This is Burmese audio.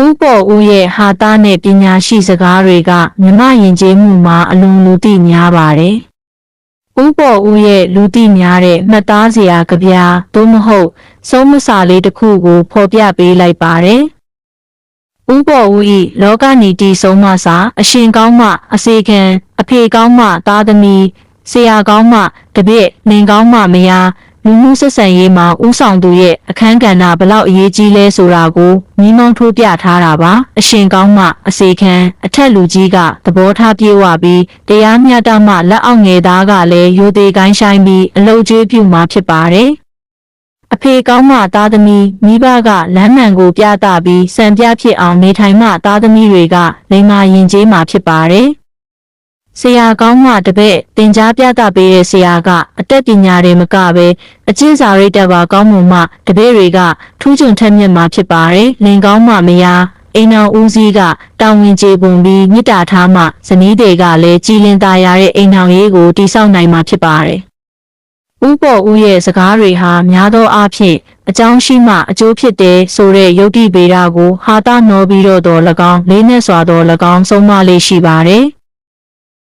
ဥပေါ်ဦးရဲ့ဟာသားနဲ့ပညာရှိစကားတွေကမြမယဉ်ကျေးမှုမှာအလွန်လူသိများပါတယ်။ဥပေါ်ဦးရဲ့လူသိများတဲ့မှတ်သားစရာကဗျာသို့မဟုတ်ဆုံးမစာလေးတစ်ခုကိုဖော်ပြပေးလိုက်ပါတယ်။ဥပေါ်ဦး၏လောကနီတိဆုံးမစာအရှင်ကောင်းမှအစေခံအဖေကောင်းမှသားသမီးဆရာကောင်းမှတပည့်လင်ကောင်းမှမယားလူမှုဆက်ဆံရေးမှာဥဆောင်သူရဲ့အခန်းကဏ္ဍဘလောက်အရေးကြီးလဲဆိုတာကိုမိမောင်းထိုးပြထားတာပါအရှင်ကောင်းမှအစေခံအထက်လူကြီးကသဘောထားပြေဝပြီးတရားမျှတမှလက်အောက်ငယ်သားကလည်းရိုသေကိုင်းဆိုင်ပြီးအလုပ်ကျွေးပြုမှာဖြစ်ပါတယ်အဖေကောင်းမှသားသမီးမိဘကလမ်းမှန်ကိုပြသပြီးစံပြဖြစ်အောင်နေထိုင်မှသားသမီးတွေကလိမ္မာယဉ်ကျေးမှာဖြစ်ပါတယ်ဆရာကောင်းမှတပည့်သင်ကြားပြသပေးတဲ့ဆရာကအတတ်ပညာတွေမကပဲအကျင့်စာရိတ္တပါကောင်းမှုမှတပည့်တွေကထူးချွန်ထက်မြက်မှာဖြစ်ပါတယ်လင်ကောင်းမှမယားအိမ်တော်ဦးစီးကတောင်းဝင်ကြေပွန်ပြီးမြစ်တာထားမှဇနီးတွေကလည်းကြည်လင်သာယာတဲ့အိမ်တော်ရေးကိုတည်ဆောက်နိုင်မှာဖြစ်ပါတယ်ဥပေါ်ဦးရဲ့စကားတွေဟာများသောအားဖြင့်အကြောင်းရှိမှအကျိုးဖြစ်တယ်ဆိုတဲ့ယုတ်တိဗေဒကိုဟာတာနော်ပြီးတော့၎င်းလေးနဲ့စွာတော့၎င်းဆုံးမလေးရှိပါတယ်